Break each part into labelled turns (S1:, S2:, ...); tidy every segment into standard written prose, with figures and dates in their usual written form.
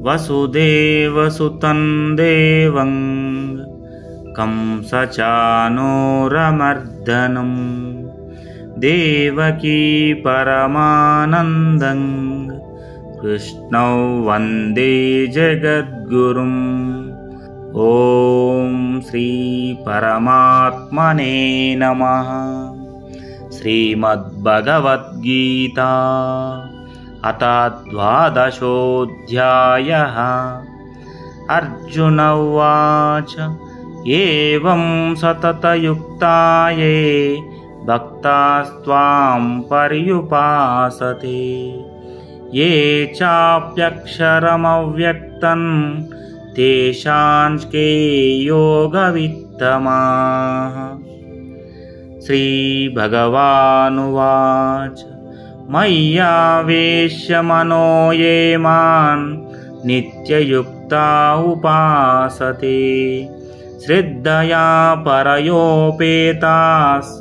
S1: वसुदेवसुतं देवं कंसचानूरमर्दनं देवकी परमानन्दं कृष्णौ वन्दे जगद्गुरुम्। ॐ श्री परमात्मने नमः। श्रीमद्भगवद्गीता अथ द्वादशोऽध्यायः। अर्जुन उवाच एवं सततयुक्ता ये भक्तास्त्वां पर्युपासते ये चाप्यक्षरमव्यक्तं तेषां के योगवित्तमाः। श्रीभगवानुवाच मय्यावेश्य मनो ये मां नित्ययुक्ता उपासते श्रद्धया परयोपेतास्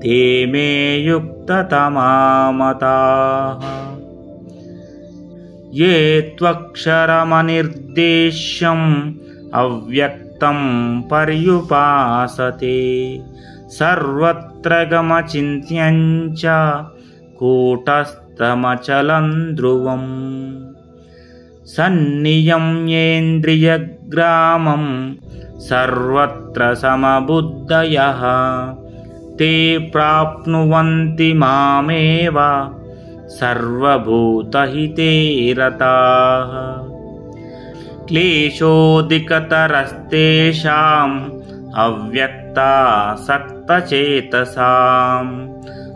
S1: ते मे युक्ततमा मताः। ये त्वक्षरमनिर्देश्यम् अव्यक्तं पर्युपासते सर्वत्र गमचिन्त्यं च कूटस्थमचलं ध्रुवम् सन्नियम्येन्द्रियग्रामं सर्वत्र समबुद्धयः ते प्राप्नुवन्ति मामेव सर्वभूतहिते रताः। क्लेशोऽधिकतरस्तेषाम् अव्यक्तासक्तचेतसाम्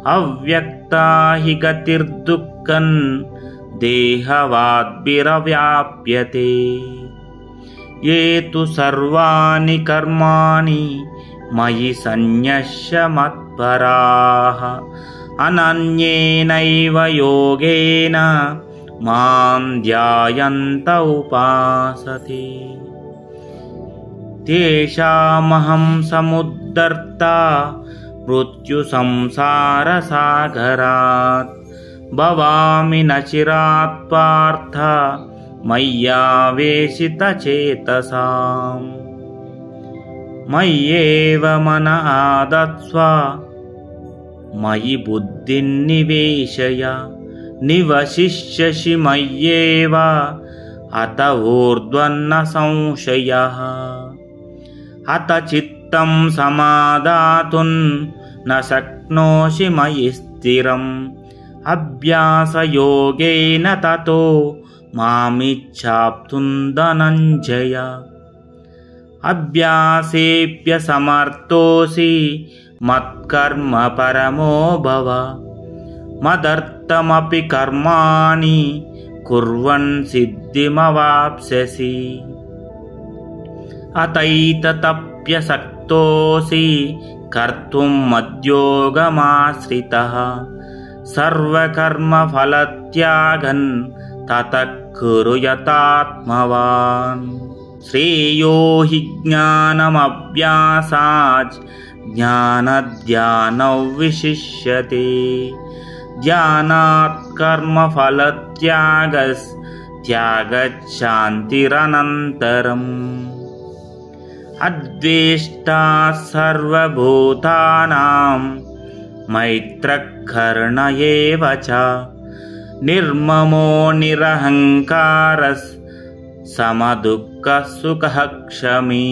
S1: अव्यक्ता हि गतिर्दुःखं देहवाद्भिरव्याप्यते। ये तु सर्वाणि कर्माणि मयि सन्न्यस्य मत्पराः अनन्येनैव योगेन मां ध्यायन्त उपासते तेषामहं समुद्धर्ता मृत्युसंसारसागरात् भवामि न चिरात् पार्थ मय्यावेशितचेतसाम्। मय्येव मन आदत्स्व मयि बुद्धिं निवेशय निवशिष्यसि मय्येव अत ऊर्ध्वन्न संशयः। अत चित्तं समादातुं न शक्नोषि मयि स्थिरम् अभ्यासयोगेन ततो मामिच्छाप्तुं धनञ्जय। अभ्यासेऽप्यसमर्थोऽसि मत्कर्म परमो भव मदर्थमपि कर्माणि कुर्वन् सिद्धिमवाप्स्यसि। अतैतदप्यशक्तोऽसि कर्तुं मद्योगमाश्रितः सर्वकर्मफलत्यागं ततः कुरु यतात्मवान्। श्रेयो हि ज्ञानमभ्यासात् ज्ञानध्यानौ विशिष्यते ध्यानात् कर्मफलत्यागस्त्यागच्छान्तिरनन्तरम्। अद्वेष्टा सर्वभूतानां मैत्रः कर्ण एव च निर्ममो निरहङ्कारः समदुःखः सुखः क्षमी।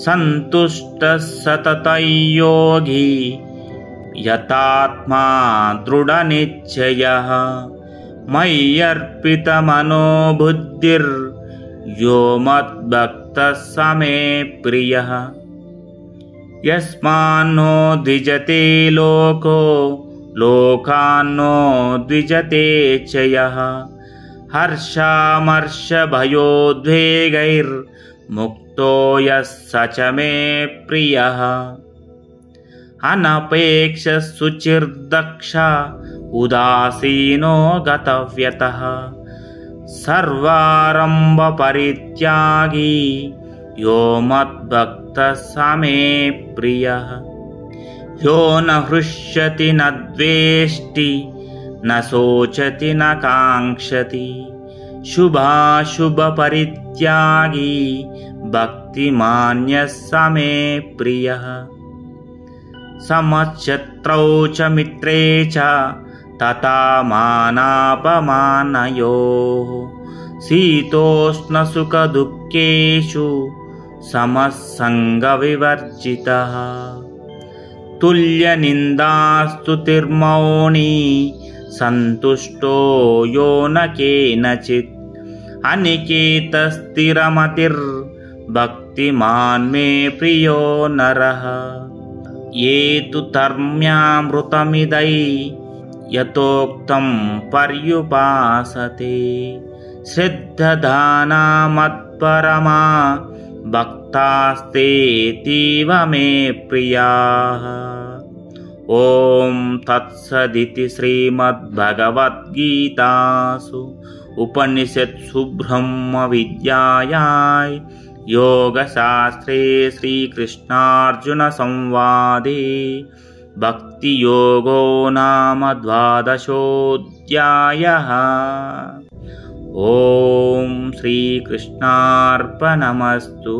S1: सन्तुष्टः सततं योगी यतात्मा दृढनिश्चयः मय्यर्पितमनो बुद्धिर्यो मद्भक्तः स मे प्रियः। यस्मान्नो द्विजते लोको लोकान्नो द्विजते च यः हर्षामर्षभयोद्वेगैर्मुक्तो यः स च मे प्रियः। अनपेक्षः शुचिर्दक्ष उदासीनो गतव्यतः सर्वारम्भपरित्यागी यो मद्भक्तः स मे प्रियः। यो न हृष्यति न द्वेष्टि न शोचति न काङ्क्षति शुभाशुभपरित्यागी भक्तिमान्यः स मे प्रियः। समशत्रौ च मित्रे च तथा मानापमानयोः शीतोष्णसुखदुःखेषु समः सङ्गविवर्जितः। तुल्यनिन्दास्तुतिर्मौनी सन्तुष्टो यो न केनचित् अनिकेतस्थिरमतिर्भक्तिमान् मे प्रियो नरः। ये तु धर्म्यामृतमिदै यथोक्तं पर्युपासते श्रद्धदाना मत्परमा भक्तास्तेतीव मे प्रियाः। ॐ तत्सदिति श्रीमद्भगवद्गीतासु उपनिषत्सु ब्रह्मविद्यायां योगशास्त्रे श्रीकृष्णार्जुनसंवादे भक्तियोगो नाम 12ोऽध्यायः। ॐ श्रीकृष्णार्पणमस्तु।